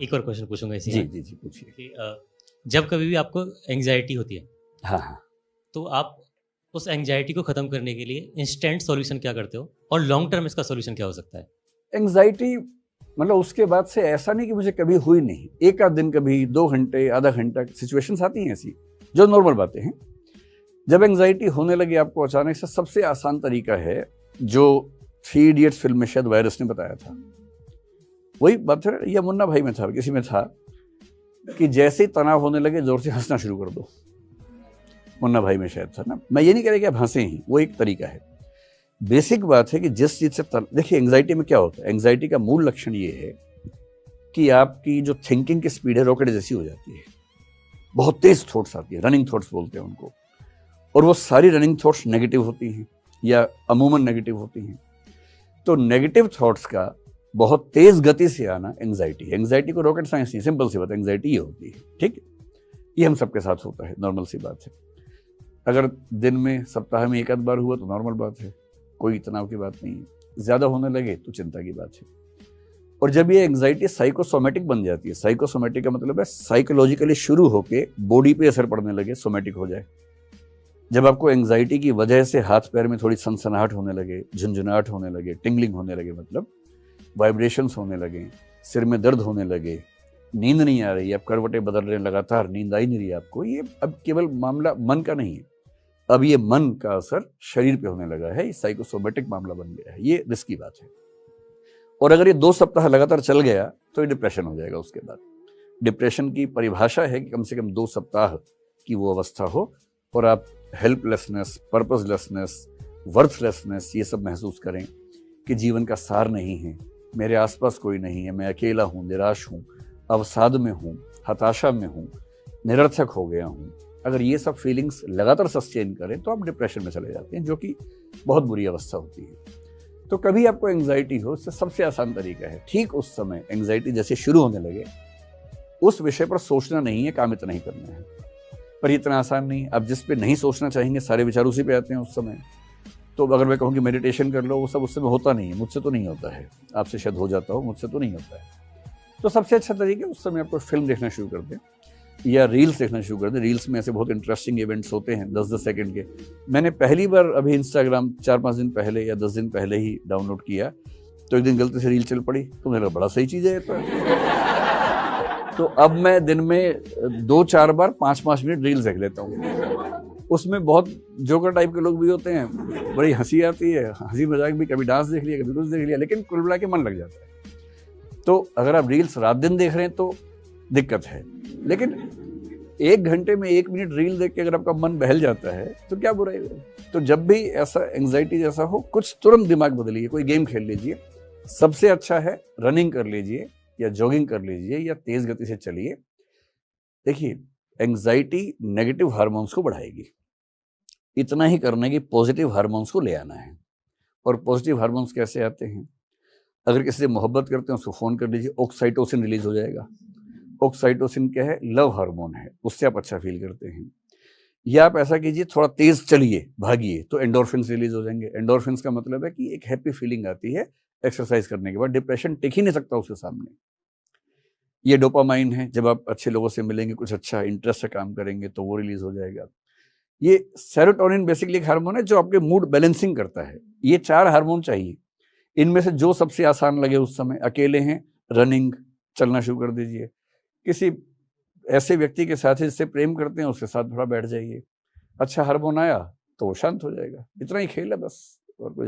एक और क्वेश्चन पूछूंगा इसी जी में जी जी पूछिए। कि जब कभी भी आपको एंग्जाइटी होती है हाँ हाँ। तो आप उस एंग्जाइटी को ख़त्म करने के लिए इंस्टेंट सॉल्यूशन क्या करते हो और लॉन्ग टर्म इसका सॉल्यूशन क्या हो सकता है? एंग्जाइटी मतलब उसके बाद से ऐसा नहीं कि मुझे कभी हुई नहीं, एक आध दिन कभी 2 घंटे आधा घंटा सिचुएशंस आती हैं ऐसी जो नॉर्मल बातें हैं। जब एंग्जाइटी होने लगी आपको अचानक से, सबसे आसान तरीका है जो 3 इडियट्स फिल्म में शायद वायरस ने बताया था, वही बात है या मुन्ना भाई में था, किसी में था कि जैसे ही तनाव होने लगे जोर से हंसना शुरू कर दो। मुन्ना भाई में शायद था ना। मैं ये नहीं कह रहा कि आप हंसे ही, वो एक तरीका है। बेसिक बात है कि जिस चीज से देखिए एंग्जाइटी में क्या होता है, एंग्जाइटी का मूल लक्षण ये है कि आपकी जो थिंकिंग की स्पीड है रॉकेट जैसी हो जाती है, बहुत तेज थॉट्स आती है, रनिंग थॉट्स बोलते हैं उनको, और वो सारी रनिंग थॉट्स नेगेटिव होती हैं या अमूमन नेगेटिव होती हैं। तो नेगेटिव थॉट्स का बहुत तेज गति से आना एंग्जाइटी है। एंग्जाइटी को रॉकेट साइंस नहीं, सिंपल सी बात, एंग्जाइटी ये होती है, ठीक। ये हम सबके साथ होता है, नॉर्मल सी बात है। अगर दिन में सप्ताह में एक आध बार हुआ तो नॉर्मल बात है, कोई तनाव की बात नहीं है। ज्यादा होने लगे तो चिंता की बात है। और जब ये एंग्जाइटी साइकोसोमेटिक बन जाती है, साइकोसोमेटिक का मतलब है साइकोलॉजिकली शुरू होके बॉडी पे असर पड़ने लगे, सोमेटिक हो जाए। जब आपको एंग्जाइटी की वजह से हाथ पैर में थोड़ी सनसनाहट होने लगे, झुंझुनाहट होने लगे, टिंगलिंग होने लगे, मतलब वाइब्रेशंस होने लगे, सिर में दर्द होने लगे, नींद नहीं आ रही, आप करवटें बदल रहे हैं लगातार, नींद आई नहीं रही आपको, ये अब केवल मामला मन का नहीं है, अब ये मन का असर शरीर पे होने लगा है, ये साइकोसोमेटिक मामला बन गया है। ये रिस्की बात है। और अगर ये 2 सप्ताह लगातार चल गया तो ये डिप्रेशन हो जाएगा। उसके बाद डिप्रेशन की परिभाषा है कि कम से कम 2 सप्ताह की वो अवस्था हो और आप हेल्पलेसनेस, पर्पसलेसनेस, वर्थलेसनेस ये सब महसूस करें कि जीवन का सार नहीं है, मेरे आसपास कोई नहीं है, मैं अकेला हूँ, निराश हूँ, अवसाद में हूँ, हताशा में हूँ, निरर्थक हो गया हूँ। अगर ये सब फीलिंग्स लगातार सस्टेन करें तो आप डिप्रेशन में चले जाते हैं, जो कि बहुत बुरी अवस्था होती है। तो कभी आपको एंग्जाइटी हो, उससे सबसे आसान तरीका है ठीक उस समय एंग्जाइटी जैसे शुरू होने लगे उस विषय पर सोचना नहीं है, काम इतना ही करना है। पर इतना आसान नहीं, अब जिस पे नहीं सोचना चाहेंगे सारे विचार उसी पे आते हैं उस समय। तो अगर मैं कहूँ कि मेडिटेशन कर लो, वो सब उस समय होता नहीं है, मुझसे तो नहीं होता है, आपसे शायद हो जाता हो, मुझसे तो नहीं होता है। तो सबसे अच्छा तरीका उस समय आपको फिल्म देखना शुरू कर दें या रील्स देखना शुरू कर दें। रील्स में ऐसे बहुत इंटरेस्टिंग इवेंट्स होते हैं 10-10 सेकंड के। मैंने पहली बार अभी इंस्टाग्राम 4-5 दिन पहले या 10 दिन पहले ही डाउनलोड किया, तो एक दिन गलती से रील चल पड़ी, तो मेरा बड़ा सही चीज़ है तो अब मैं दिन में 2-4 बार 5-5 मिनट रील्स देख लेता हूँ। उसमें बहुत जोकर टाइप के लोग भी होते हैं, बड़ी हंसी आती है, हंसी मजाक भी, कभी डांस देख लिया, कभी कुछ देख लिया, लेकिन कुल मिला के मन लग जाता है। तो अगर आप रील्स रात दिन देख रहे हैं तो दिक्कत है, लेकिन 1 घंटे में 1 मिनट रील देख के अगर आपका मन बहल जाता है तो क्या बुराई है। तो जब भी ऐसा एंग्जाइटी जैसा हो, कुछ तुरंत दिमाग बदलिए, कोई गेम खेल लीजिए। सबसे अच्छा है रनिंग कर लीजिए या जॉगिंग कर लीजिए या तेज गति से चलिए। देखिए एंग्जाइटी नेगेटिव हार्मोन्स को बढ़ाएगी, इतना ही करने की पॉजिटिव हार्मोन्स को ले आना है। और पॉजिटिव हार्मोन्स कैसे आते हैं, अगर किसी से मोहब्बत करते हैं उसको फोन कर लीजिए, ऑक्साइटोसिन रिलीज हो जाएगा। ऑक्साइटोसिन क्या है, लव हार्मोन है, उससे आप अच्छा फील करते हैं। या आप ऐसा कीजिए, थोड़ा तेज चलिए, भागिए, तो एंडोर्फिन्स रिलीज हो जाएंगे। एंडोर्फिन्स का मतलब है कि एक हैप्पी फीलिंग आती है एक्सरसाइज करने के बाद, डिप्रेशन टिक ही नहीं सकता उसके सामने। ये डोपामाइन है, जब आप अच्छे लोगों से मिलेंगे, कुछ अच्छा इंटरेस्ट से काम करेंगे तो वो रिलीज हो जाएगा। ये सेरोटोनिन बेसिकली एक हार्मोन है जो आपके मूड बैलेंसिंग करता है। ये 4 हार्मोन चाहिए, इनमें से जो सबसे आसान लगे उस समय। अकेले हैं, रनिंग, चलना शुरू कर दीजिए। किसी ऐसे व्यक्ति के साथ जिससे प्रेम करते हैं उसके साथ थोड़ा बैठ जाइए, अच्छा हार्मोन आया तो वो शांत हो जाएगा। इतना ही खेल है बस, और कोई